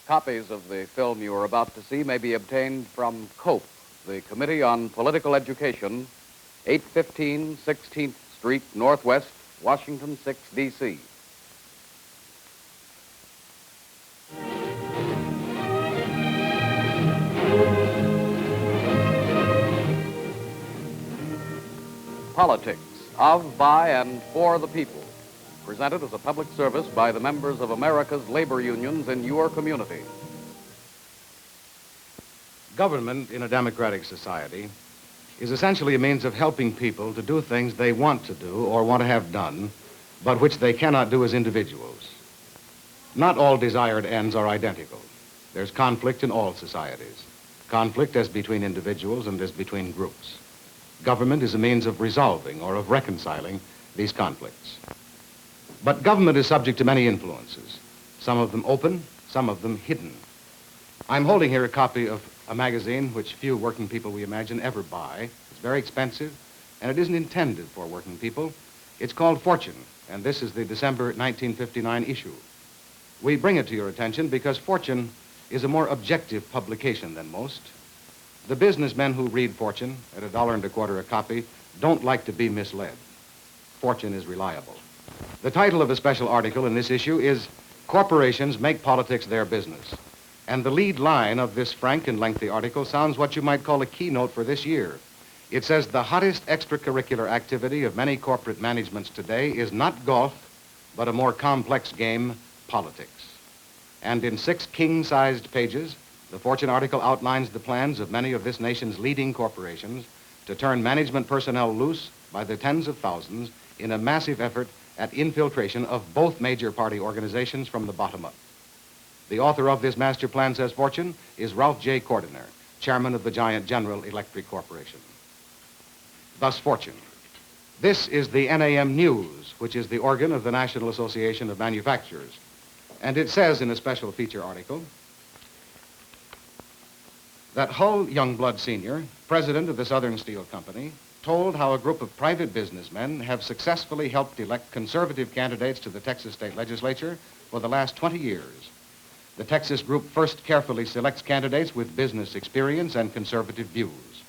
Copies of the film you are about to see may be obtained from COPE, the Committee on Political Education, 815 16th Street, Northwest, Washington 6, D.C. Politics of, by, and for the people. Presented as a public service by the members of America's labor unions in your community. Government in a democratic society is essentially a means of helping people to do things they want to do or want to have done, but which they cannot do as individuals. Not all desired ends are identical. There's conflict in all societies. Conflict as between individuals and as between groups. Government is a means of resolving or of reconciling these conflicts. But government is subject to many influences, some of them open, some of them hidden. I'm holding here a copy of a magazine which few working people, we imagine, ever buy. It's very expensive, and it isn't intended for working people. It's called Fortune, and this is the December 1959 issue. We bring it to your attention because Fortune is a more objective publication than most. The businessmen who read Fortune at $1.25 a copy don't like to be misled. Fortune is reliable. The title of a special article in this issue is Corporations Make Politics Their Business. And the lead line of this frank and lengthy article sounds what you might call a keynote for this year. It says the hottest extracurricular activity of many corporate managements today is not golf, but a more complex game, politics. And in 6 king-sized pages, the Fortune article outlines the plans of many of this nation's leading corporations to turn management personnel loose by the tens of thousands in a massive effort at infiltration of both major party organizations from the bottom up. The author of this master plan, says Fortune, is Ralph J. Cordiner, chairman of the giant General Electric Corporation. Thus, Fortune. This is the NAM News, which is the organ of the National Association of Manufacturers. And it says in a special feature article that Hull Youngblood Sr., president of the Southern Steel Company, told how a group of private businessmen have successfully helped elect conservative candidates to the Texas state legislature for the last 20 years. The Texas group first carefully selects candidates with business experience and conservative views.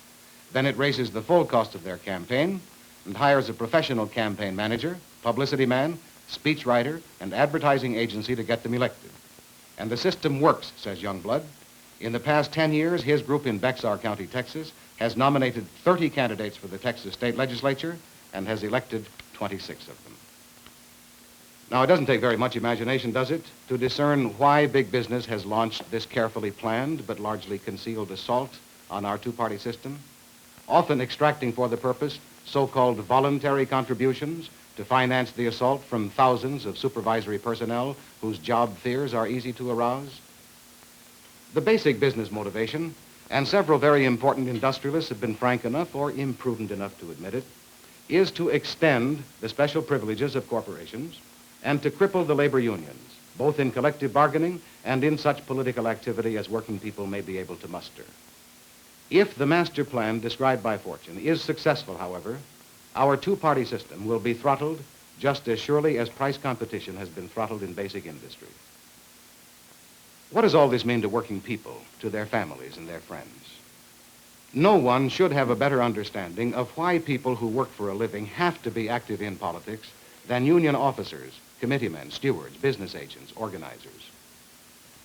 Then it raises the full cost of their campaign and hires a professional campaign manager, publicity man, speechwriter, and advertising agency to get them elected. And the system works, says Youngblood. In the past 10 years, his group in Bexar County, Texas, has nominated 30 candidates for the Texas state legislature and has elected 26 of them. Now, it doesn't take very much imagination, does it, to discern why big business has launched this carefully planned but largely concealed assault on our two-party system, often extracting for the purpose so-called voluntary contributions to finance the assault from thousands of supervisory personnel whose job fears are easy to arouse. The basic business motivation, and several very important industrialists have been frank enough or imprudent enough to admit it, is to extend the special privileges of corporations and to cripple the labor unions, both in collective bargaining and in such political activity as working people may be able to muster. If the master plan described by Fortune is successful, however, our two-party system will be throttled just as surely as price competition has been throttled in basic industry. What does all this mean to working people, to their families and their friends? No one should have a better understanding of why people who work for a living have to be active in politics than union officers, committeemen, stewards, business agents, organizers.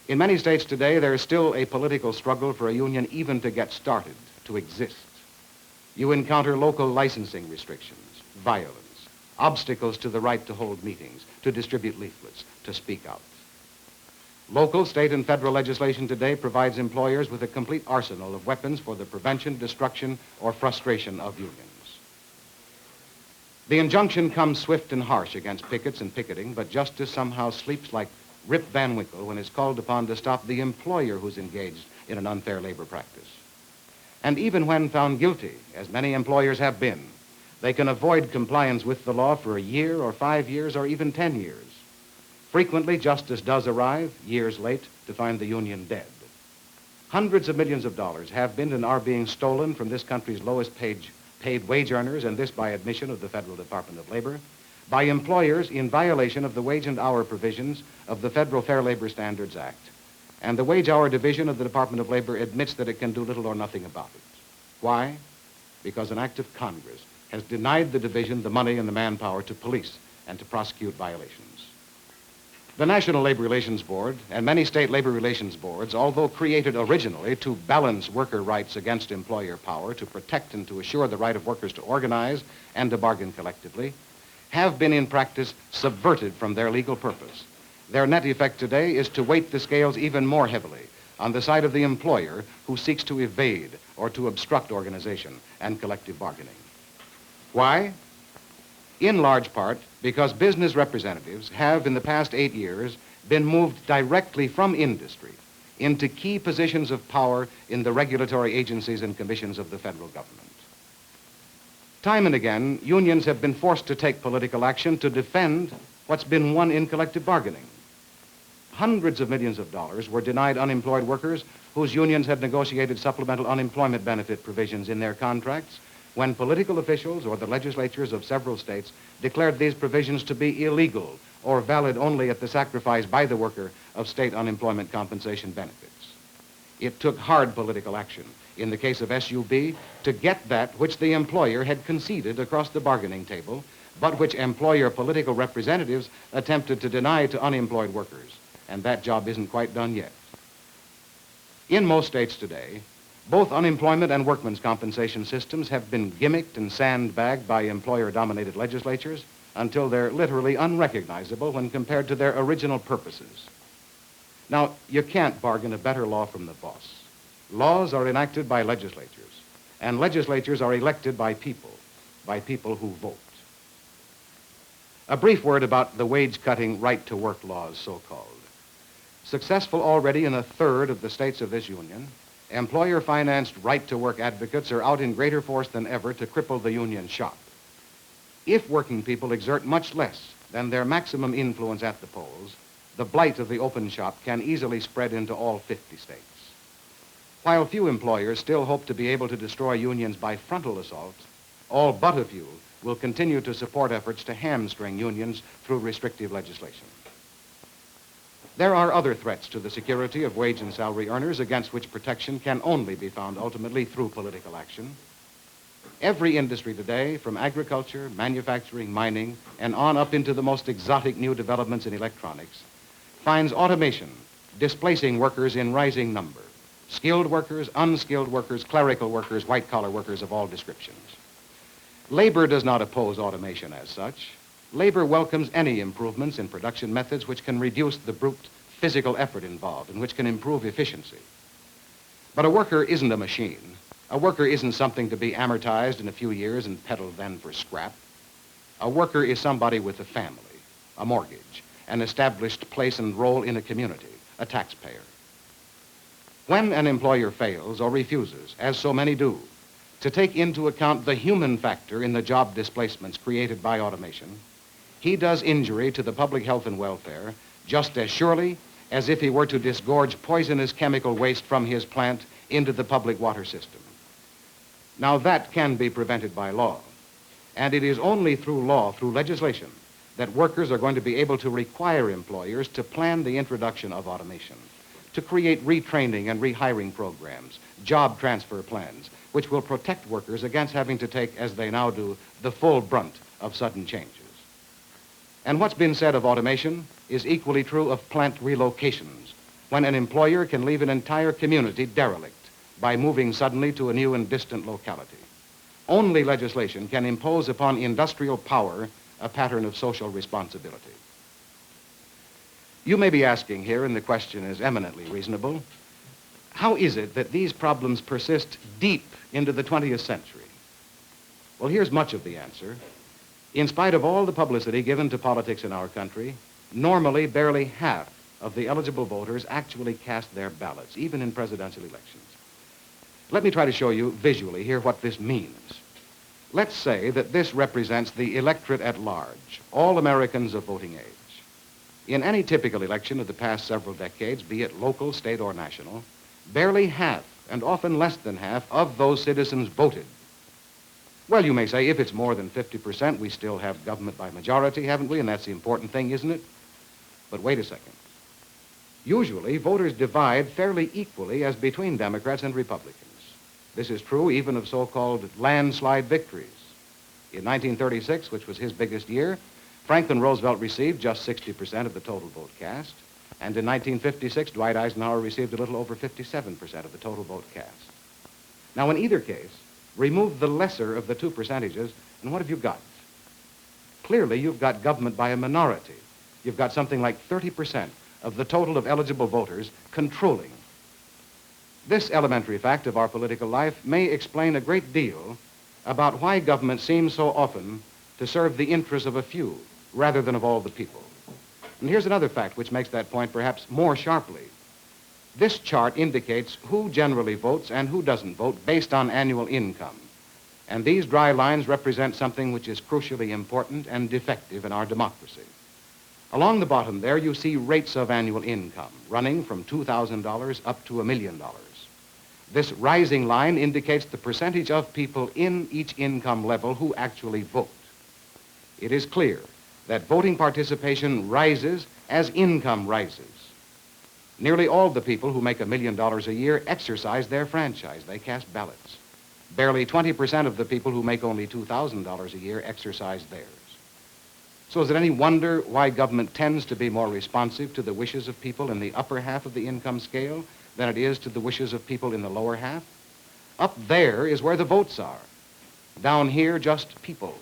In many states today, there is still a political struggle for a union even to get started, to exist. You encounter local licensing restrictions, violence, obstacles to the right to hold meetings, to distribute leaflets, to speak out. Local, state, and federal legislation today provides employers with a complete arsenal of weapons for the prevention, destruction, or frustration of unions. The injunction comes swift and harsh against pickets and picketing, but justice somehow sleeps like Rip Van Winkle when it's called upon to stop the employer who's engaged in an unfair labor practice. And even when found guilty, as many employers have been, they can avoid compliance with the law for a year or 5 years or even 10 years. Frequently, justice does arrive, years late, to find the union dead. Hundreds of millions of dollars have been and are being stolen from this country's lowest paid wage earners, and this by admission of the Federal Department of Labor, by employers in violation of the wage and hour provisions of the Federal Fair Labor Standards Act. And the wage hour division of the Department of Labor admits that it can do little or nothing about it. Why? Because an act of Congress has denied the division the money and the manpower to police and to prosecute violations. The National Labor Relations Board and many state labor relations boards, although created originally to balance worker rights against employer power, to protect and to assure the right of workers to organize and to bargain collectively, have been in practice subverted from their legal purpose. Their net effect today is to weight the scales even more heavily on the side of the employer who seeks to evade or to obstruct organization and collective bargaining. Why? In large part because business representatives have, in the past 8 years, been moved directly from industry into key positions of power in the regulatory agencies and commissions of the federal government. Time and again, unions have been forced to take political action to defend what's been won in collective bargaining. Hundreds of millions of dollars were denied unemployed workers whose unions had negotiated supplemental unemployment benefit provisions in their contracts when political officials or the legislatures of several states declared these provisions to be illegal or valid only at the sacrifice by the worker of state unemployment compensation benefits. It took hard political action in the case of SUB to get that which the employer had conceded across the bargaining table, but which employer political representatives attempted to deny to unemployed workers. And that job isn't quite done yet. In most states today, both unemployment and workmen's compensation systems have been gimmicked and sandbagged by employer-dominated legislatures until they're literally unrecognizable when compared to their original purposes. Now, you can't bargain a better law from the boss. Laws are enacted by legislatures, and legislatures are elected by people who vote. A brief word about the wage-cutting right-to-work laws, so-called. Successful already in a third of the states of this union, employer-financed right-to-work advocates are out in greater force than ever to cripple the union shop. If working people exert much less than their maximum influence at the polls, the blight of the open shop can easily spread into all 50 states. While few employers still hope to be able to destroy unions by frontal assault, all but a few will continue to support efforts to hamstring unions through restrictive legislation. There are other threats to the security of wage and salary earners against which protection can only be found ultimately through political action. Every industry today, from agriculture, manufacturing, mining, and on up into the most exotic new developments in electronics, finds automation displacing workers in rising number. Skilled workers, unskilled workers, clerical workers, white-collar workers of all descriptions. Labor does not oppose automation as such. Labor welcomes any improvements in production methods which can reduce the brute physical effort involved and which can improve efficiency. But a worker isn't a machine. A worker isn't something to be amortized in a few years and peddled then for scrap. A worker is somebody with a family, a mortgage, an established place and role in a community, a taxpayer. When an employer fails or refuses, as so many do, to take into account the human factor in the job displacements created by automation, he does injury to the public health and welfare just as surely as if he were to disgorge poisonous chemical waste from his plant into the public water system. Now that can be prevented by law, and it is only through law, through legislation, that workers are going to be able to require employers to plan the introduction of automation, to create retraining and rehiring programs, job transfer plans, which will protect workers against having to take, as they now do, the full brunt of sudden changes. And what's been said of automation is equally true of plant relocations, when an employer can leave an entire community derelict by moving suddenly to a new and distant locality. Only legislation can impose upon industrial power a pattern of social responsibility. You may be asking here, and the question is eminently reasonable, how is it that these problems persist deep into the 20th century? Well, here's much of the answer. In spite of all the publicity given to politics in our country, normally barely half of the eligible voters actually cast their ballots, even in presidential elections. Let me try to show you visually here what this means. Let's say that this represents the electorate at large, all Americans of voting age. In any typical election of the past several decades, be it local, state, or national, barely half, and often less than half, of those citizens voted. Well, you may say, if it's more than 50%, we still have government by majority, haven't we? And that's the important thing, isn't it? But wait a second. Usually, voters divide fairly equally as between Democrats and Republicans. This is true even of so-called landslide victories. In 1936, which was his biggest year, Franklin Roosevelt received just 60% of the total vote cast, and in 1956, Dwight Eisenhower received a little over 57% of the total vote cast. Now, in either case, remove the lesser of the two percentages, and what have you got? Clearly, you've got government by a minority. You've got something like 30% of the total of eligible voters controlling. This elementary fact of our political life may explain a great deal about why government seems so often to serve the interests of a few rather than of all the people. And here's another fact which makes that point perhaps more sharply. This chart indicates who generally votes and who doesn't vote based on annual income. And these dry lines represent something which is crucially important and defective in our democracy. Along the bottom there, you see rates of annual income running from $2,000 up to $1 million. This rising line indicates the percentage of people in each income level who actually vote. It is clear that voting participation rises as income rises. Nearly all the people who make $1 million a year exercise their franchise. They cast ballots. Barely 20% of the people who make only $2,000 a year exercise theirs. So is it any wonder why government tends to be more responsive to the wishes of people in the upper half of the income scale than it is to the wishes of people in the lower half? Up there is where the votes are. Down here, just people,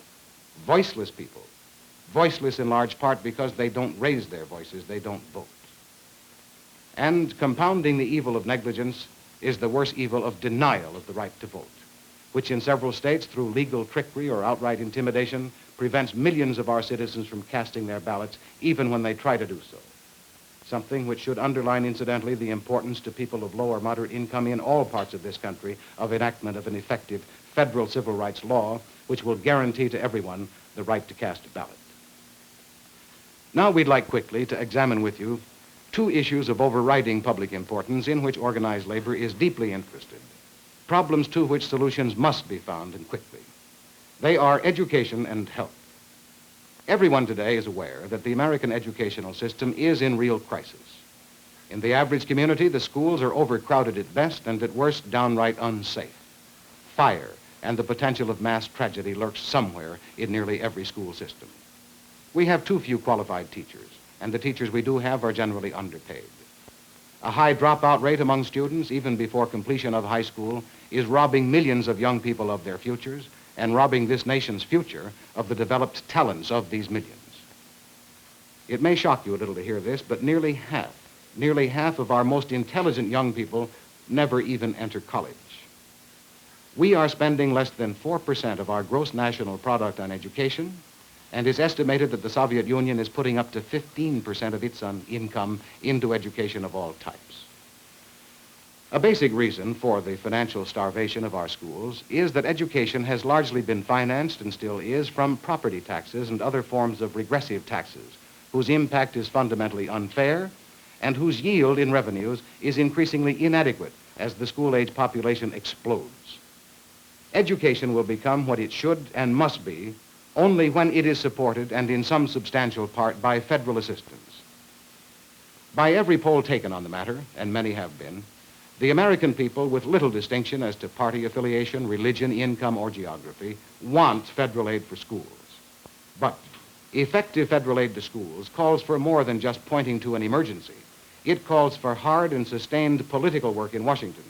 voiceless people. Voiceless in large part because they don't raise their voices, they don't vote. And compounding the evil of negligence is the worse evil of denial of the right to vote, which in several states, through legal trickery or outright intimidation, prevents millions of our citizens from casting their ballots, even when they try to do so. Something which should underline, incidentally, the importance to people of low or moderate income in all parts of this country of enactment of an effective federal civil rights law, which will guarantee to everyone the right to cast a ballot. Now we'd like quickly to examine with you two issues of overriding public importance in which organized labor is deeply interested, problems to which solutions must be found, and quickly. They are education and health. Everyone today is aware that the American educational system is in real crisis. In the average community, the schools are overcrowded at best and at worst downright unsafe. Fire and the potential of mass tragedy lurks somewhere in nearly every school system. We have too few qualified teachers, and the teachers we do have are generally underpaid. A high dropout rate among students, even before completion of high school, is robbing millions of young people of their futures and robbing this nation's future of the developed talents of these millions. It may shock you a little to hear this, but nearly half of our most intelligent young people never even enter college. We are spending less than 4% of our gross national product on education, and it's estimated that the Soviet Union is putting up to 15% of its income into education of all types. A basic reason for the financial starvation of our schools is that education has largely been financed, and still is, from property taxes and other forms of regressive taxes, whose impact is fundamentally unfair and whose yield in revenues is increasingly inadequate as the school-age population explodes. Education will become what it should and must be only when it is supported, and in some substantial part, by federal assistance. By every poll taken on the matter, and many have been, the American people, with little distinction as to party affiliation, religion, income, or geography, want federal aid for schools. But effective federal aid to schools calls for more than just pointing to an emergency. It calls for hard and sustained political work in Washington.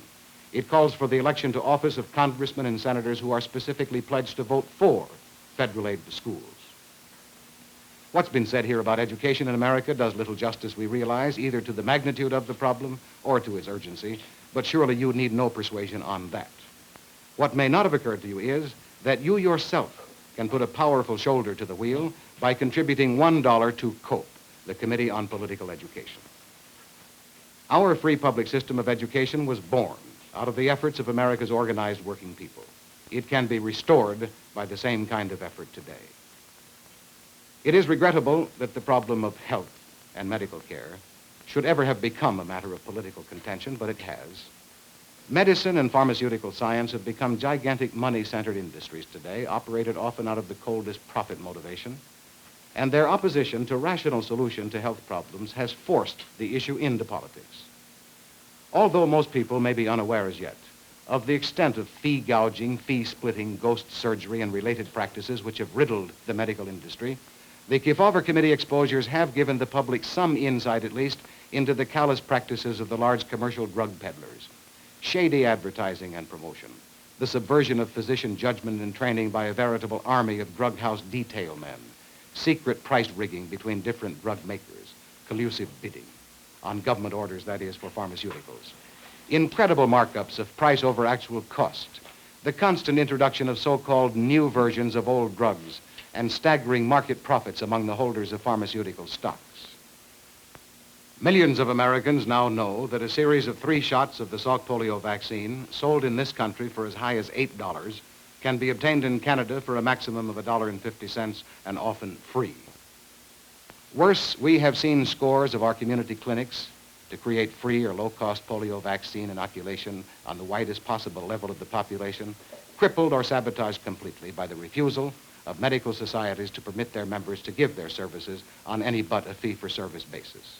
It calls for the election to office of congressmen and senators who are specifically pledged to vote for federal aid to schools. What's been said here about education in America does little justice, we realize, either to the magnitude of the problem or to its urgency, but surely you need no persuasion on that. What may not have occurred to you is that you yourself can put a powerful shoulder to the wheel by contributing $1 to COPE, the Committee on Political Education. Our free public system of education was born out of the efforts of America's organized working people. It can be restored by the same kind of effort today. It is regrettable that the problem of health and medical care should ever have become a matter of political contention, but it has. Medicine and pharmaceutical science have become gigantic money-centered industries today, operated often out of the coldest profit motivation. and their opposition to rational solution to health problems has forced the issue into politics. Although most people may be unaware as yet of the extent of fee gouging, fee splitting, ghost surgery, and related practices which have riddled the medical industry, the Kefauver Committee exposures have given the public some insight, at least, into the callous practices of the large commercial drug peddlers, shady advertising and promotion, the subversion of physician judgment and training by a veritable army of drug house detail men, secret price rigging between different drug makers, collusive bidding, on government orders, that is, for pharmaceuticals, incredible markups of price over actual cost, the constant introduction of so-called new versions of old drugs, and staggering market profits among the holders of pharmaceutical stocks. Millions of Americans now know that a series of 3 shots of the Salk polio vaccine, sold in this country for as high as $8, can be obtained in Canada for a maximum of $1.50 and often free. Worse, we have seen scores of our community clinics to create free or low-cost polio vaccine inoculation on the widest possible level of the population, crippled or sabotaged completely by the refusal of medical societies to permit their members to give their services on any but a fee-for-service basis.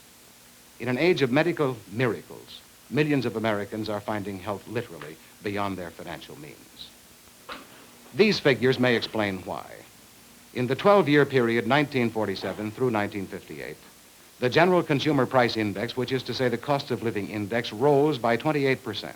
In an age of medical miracles, millions of Americans are finding health literally beyond their financial means. These figures may explain why. In the 12-year period 1947 through 1958, the General Consumer Price Index, which is to say the cost of living index, rose by 28%.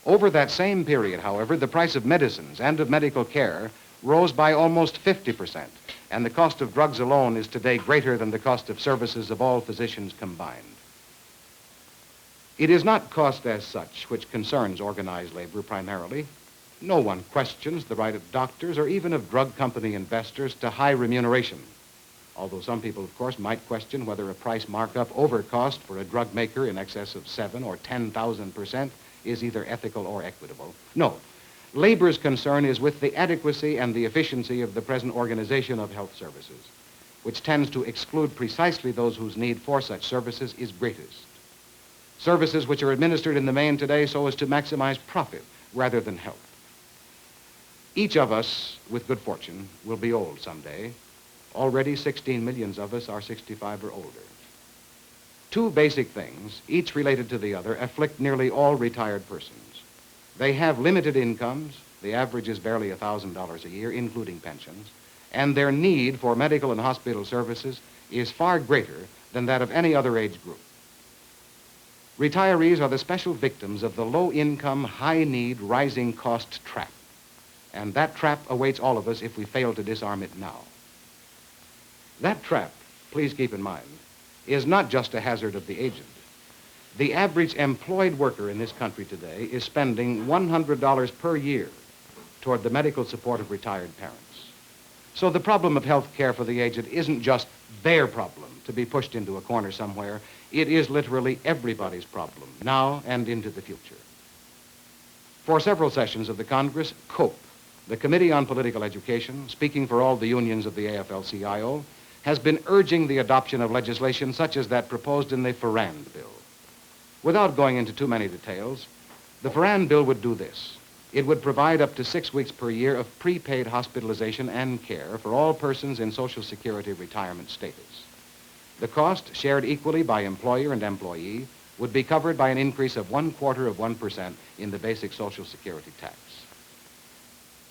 Over that same period, however, the price of medicines and of medical care rose by almost 50%, and the cost of drugs alone is today greater than the cost of services of all physicians combined. It is not cost as such which concerns organized labor primarily. No one questions the right of doctors or even of drug company investors to high remuneration, although some people, of course, might question whether a price markup over cost for a drug maker in excess of 7 or 10,000% is either ethical or equitable. No. Labor's concern is with the adequacy and the efficiency of the present organization of health services, which tends to exclude precisely those whose need for such services is greatest. Services which are administered in the main today so as to maximize profit rather than health. Each of us, with good fortune, will be old someday. Already 16 million of us are 65 or older. 2 basic things, each related to the other, afflict nearly all retired persons. They have limited incomes, the average is barely $1,000 a year, including pensions, and their need for medical and hospital services is far greater than that of any other age group. Retirees are the special victims of the low-income, high-need, rising-cost trap, and that trap awaits all of us if we fail to disarm it now. That trap, please keep in mind, is not just a hazard of the aged. The average employed worker in this country today is spending $100 per year toward the medical support of retired parents. So the problem of health care for the aged isn't just their problem to be pushed into a corner somewhere. It is literally everybody's problem, now and into the future. For several sessions of the Congress, COPE, the Committee on Political Education, speaking for all the unions of the AFL-CIO, has been urging the adoption of legislation such as that proposed in the Farrand bill. Without going into too many details, the Farrand bill would do this. It would provide up to 6 weeks per year of prepaid hospitalization and care for all persons in Social Security retirement status. The cost, shared equally by employer and employee, would be covered by an increase of 1/4% in the basic Social Security tax.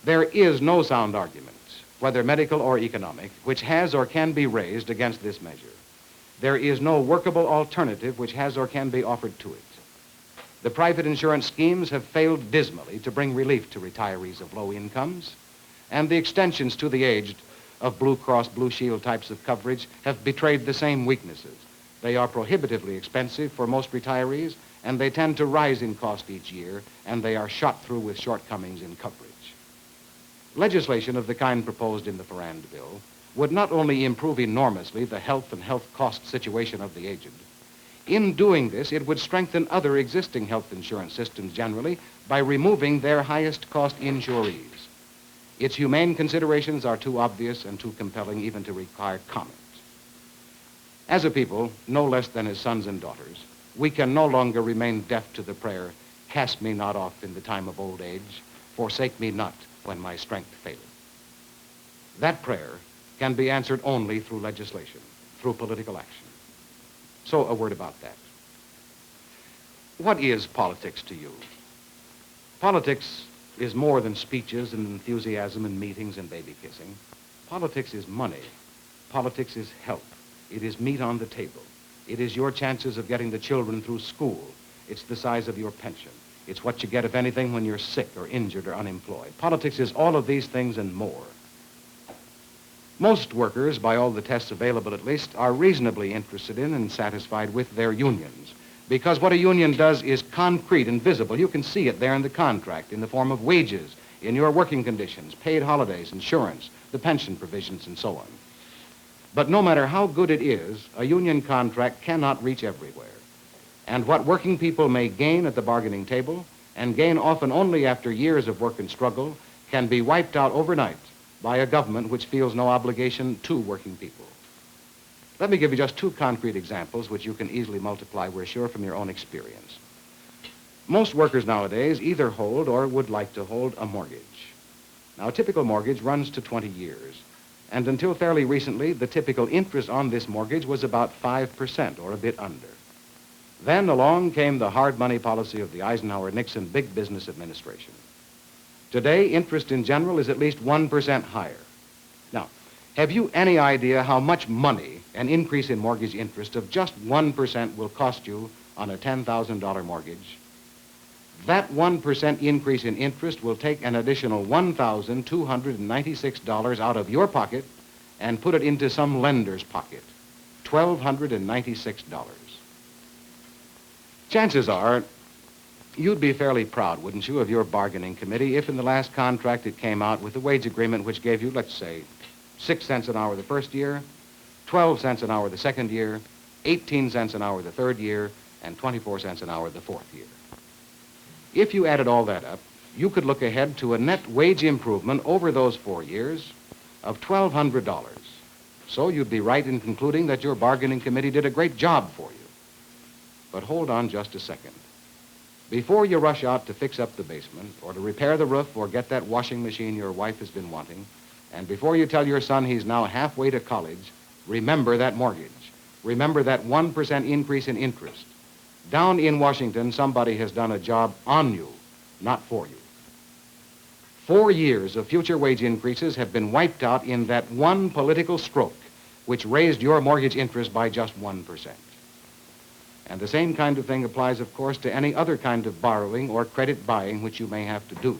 There is no sound argument, whether medical or economic, which has or can be raised against this measure. There is no workable alternative which has or can be offered to it. The private insurance schemes have failed dismally to bring relief to retirees of low incomes, and the extensions to the aged of Blue Cross Blue Shield types of coverage have betrayed the same weaknesses. They are prohibitively expensive for most retirees, and they tend to rise in cost each year, and they are shot through with shortcomings in coverage. Legislation of the kind proposed in the Farrand bill would not only improve enormously the health and health cost situation of the aged. In doing this, it would strengthen other existing health insurance systems generally by removing their highest cost insurees. Its humane considerations are too obvious and too compelling even to require comment. As a people, no less than as sons and daughters, we can no longer remain deaf to the prayer, "Cast me not off in the time of old age, forsake me not when my strength faileth." That prayer can be answered only through legislation, through political action. So a word about that. What is politics to you? Politics is more than speeches and enthusiasm and meetings and baby kissing. Politics is money. Politics is help. It is meat on the table. It is your chances of getting the children through school. It's the size of your pension. It's what you get, if anything, when you're sick or injured or unemployed. Politics is all of these things and more. Most workers, by all the tests available at least, are reasonably interested in and satisfied with their unions, because what a union does is concrete and visible. You can see it there in the contract in the form of wages, in your working conditions, paid holidays, insurance, the pension provisions, and so on. But no matter how good it is, a union contract cannot reach everywhere. And what working people may gain at the bargaining table, and gain often only after years of work and struggle, can be wiped out overnight by a government which feels no obligation to working people. Let me give you just two concrete examples which you can easily multiply, we're sure, from your own experience. Most workers nowadays either hold or would like to hold a mortgage. Now, a typical mortgage runs to 20 years. And until fairly recently, the typical interest on this mortgage was about 5% or a bit under. Then along came the hard money policy of the Eisenhower-Nixon big business administration. Today, interest in general is at least 1% higher. Now, have you any idea how much money an increase in mortgage interest of just 1% will cost you on a $10,000 mortgage? That 1% increase in interest will take an additional $1,296 out of your pocket and put it into some lender's pocket, $1,296. Chances are you'd be fairly proud, wouldn't you, of your bargaining committee if in the last contract it came out with a wage agreement which gave you, let's say, 6 cents an hour the first year, 12 cents an hour the second year, 18 cents an hour the third year, and 24 cents an hour the fourth year. If you added all that up, you could look ahead to a net wage improvement over those 4 years of $1,200. So you'd be right in concluding that your bargaining committee did a great job for you. But hold on just a second. Before you rush out to fix up the basement or to repair the roof or get that washing machine your wife has been wanting, and before you tell your son he's now halfway to college, remember that mortgage. Remember that 1% increase in interest. Down in Washington, somebody has done a job on you, not for you. 4 years of future wage increases have been wiped out in that one political stroke, which raised your mortgage interest by just 1%. And the same kind of thing applies, of course, to any other kind of borrowing or credit buying which you may have to do.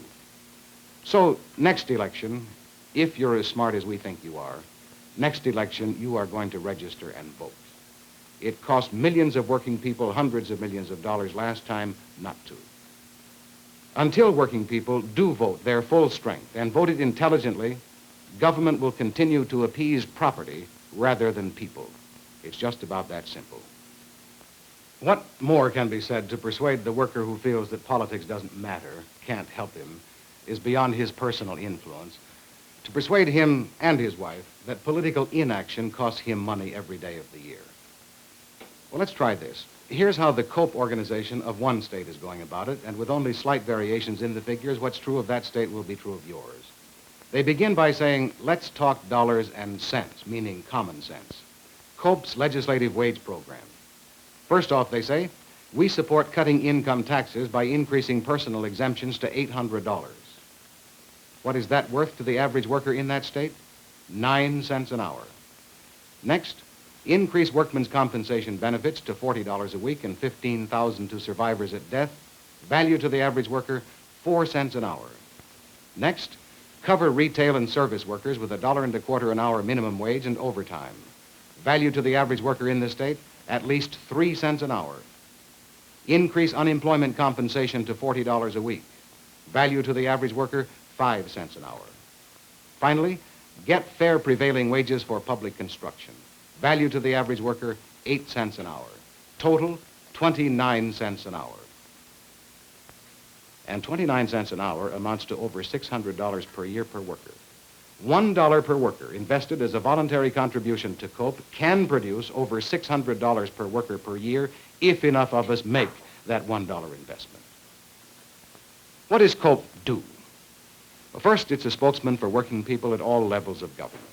So, next election, if you're as smart as we think you are, next election you are going to register and vote. It cost millions of working people hundreds of millions of dollars last time not to. Until working people do vote their full strength and vote it intelligently, government will continue to appease property rather than people. It's just about that simple. What more can be said to persuade the worker who feels that politics doesn't matter, can't help him, is beyond his personal influence, to persuade him and his wife that political inaction costs him money every day of the year? Well, let's try this. Here's how the COPE organization of one state is going about it, and with only slight variations in the figures, what's true of that state will be true of yours. They begin by saying, let's talk dollars and cents, meaning common sense. COPE's legislative wage program. First off, they say, we support cutting income taxes by increasing personal exemptions to $800. What is that worth to the average worker in that state? 9 cents an hour. Next, increase workmen's compensation benefits to $40 a week and $15,000 to survivors at death. Value to the average worker, 4 cents an hour. Next, cover retail and service workers with $1.25 an hour minimum wage and overtime. Value to the average worker in this state, at least 3 cents an hour. Increase unemployment compensation to $40 a week. Value to the average worker, 5 cents an hour. Finally, get fair prevailing wages for public construction. Value to the average worker, 8 cents an hour. Total, 29 cents an hour. And 29 cents an hour amounts to over $600 per year per worker. $1 per worker invested as a voluntary contribution to COPE can produce over $600 per worker per year if enough of us make that $1 investment. What does COPE do? Well, first, it's a spokesman for working people at all levels of government.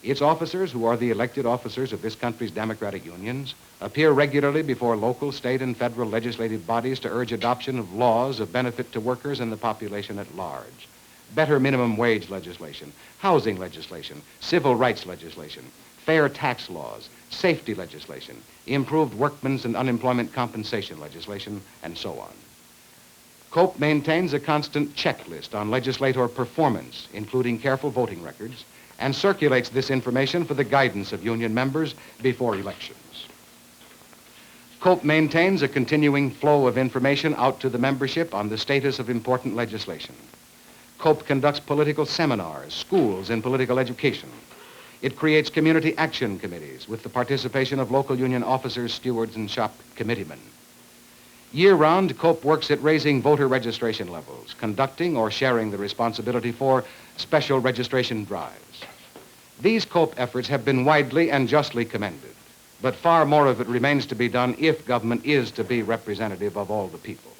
Its officers, who are the elected officers of this country's democratic unions, appear regularly before local, state, and federal legislative bodies to urge adoption of laws of benefit to workers and the population at large. Better minimum wage legislation, housing legislation, civil rights legislation, fair tax laws, safety legislation, improved workmen's and unemployment compensation legislation, and so on. COPE maintains a constant checklist on legislator performance, including careful voting records, and circulates this information for the guidance of union members before elections. COPE maintains a continuing flow of information out to the membership on the status of important legislation. COPE conducts political seminars, schools in political education. It creates community action committees with the participation of local union officers, stewards, and shop committeemen. Year-round, COPE works at raising voter registration levels, conducting or sharing the responsibility for special registration drives. These COPE efforts have been widely and justly commended, but far more of it remains to be done if government is to be representative of all the people.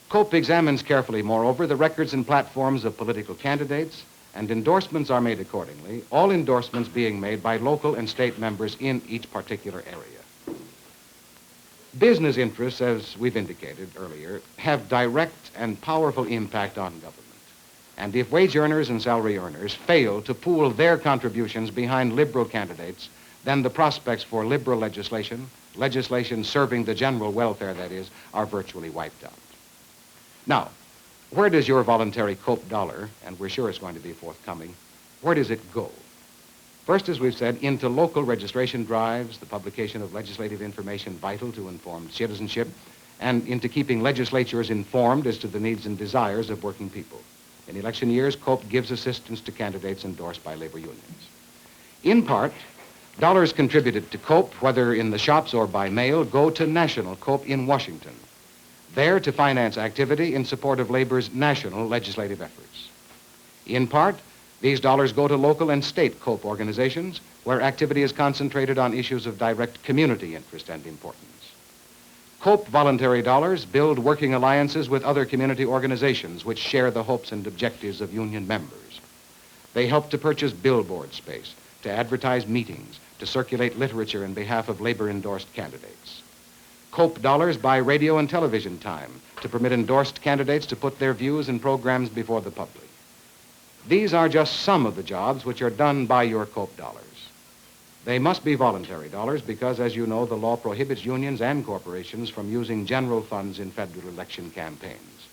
COPE examines carefully, moreover, the records and platforms of political candidates, and endorsements are made accordingly, all endorsements being made by local and state members in each particular area. Business interests, as we've indicated earlier, have direct and powerful impact on government. And if wage earners and salary earners fail to pool their contributions behind liberal candidates, then the prospects for liberal legislation serving the general welfare, that is, are virtually wiped out. Now, where does your voluntary COPE dollar, and we're sure it's going to be forthcoming, where does it go? First, as we've said, into local registration drives, the publication of legislative information vital to informed citizenship, and into keeping legislatures informed as to the needs and desires of working people. In election years, COPE gives assistance to candidates endorsed by labor unions. In part, dollars contributed to COPE, whether in the shops or by mail, go to national COPE in Washington, there to finance activity in support of labor's national legislative efforts. In part, these dollars go to local and state COPE organizations where activity is concentrated on issues of direct community interest and importance. COPE voluntary dollars build working alliances with other community organizations which share the hopes and objectives of union members. They help to purchase billboard space, to advertise meetings, to circulate literature in behalf of labor-endorsed candidates. COPE dollars buy radio and television time to permit endorsed candidates to put their views and programs before the public. These are just some of the jobs which are done by your COPE dollars. They must be voluntary dollars because, as you know, the law prohibits unions and corporations from using general funds in federal election campaigns.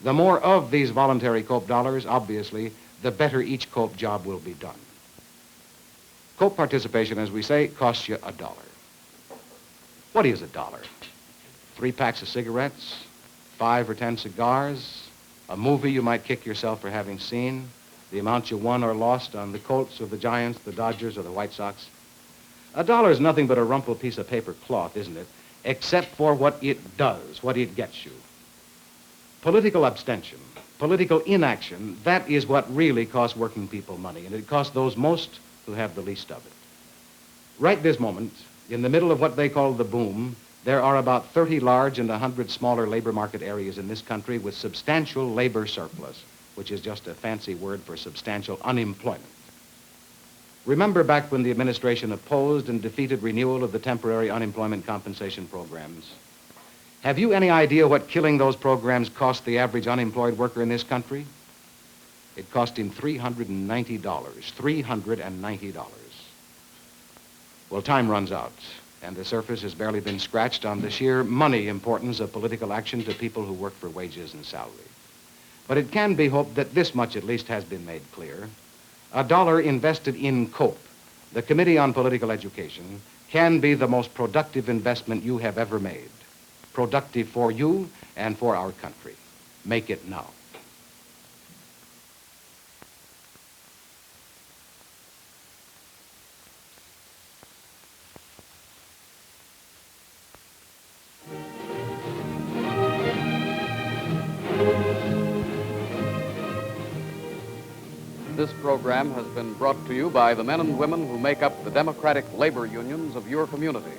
The more of these voluntary COPE dollars, obviously, the better each COPE job will be done. COPE participation, as we say, costs you $1. What is $1? 3 packs of cigarettes, 5 or 10 cigars, a movie you might kick yourself for having seen, the amount you won or lost on the Colts or the Giants, the Dodgers or the White Sox. $1 is nothing but a rumpled piece of paper cloth, isn't it? Except for what it does, what it gets you. Political abstention, political inaction, that is what really costs working people money, and it costs those most who have the least of it. Right this moment, in the middle of what they call the boom, there are about 30 large and 100 smaller labor market areas in this country with substantial labor surplus, which is just a fancy word for substantial unemployment. Remember back when the administration opposed and defeated renewal of the temporary unemployment compensation programs. Have you any idea what killing those programs cost the average unemployed worker in this country? It cost him $390. $390. Well, time runs out, and the surface has barely been scratched on the sheer money importance of political action to people who work for wages and salary. But it can be hoped that this much at least has been made clear. $1 invested in COPE, the Committee on Political Education, can be the most productive investment you have ever made. Productive for you and for our country. Make it now. This program has been brought to you by the men and women who make up the democratic labor unions of your community.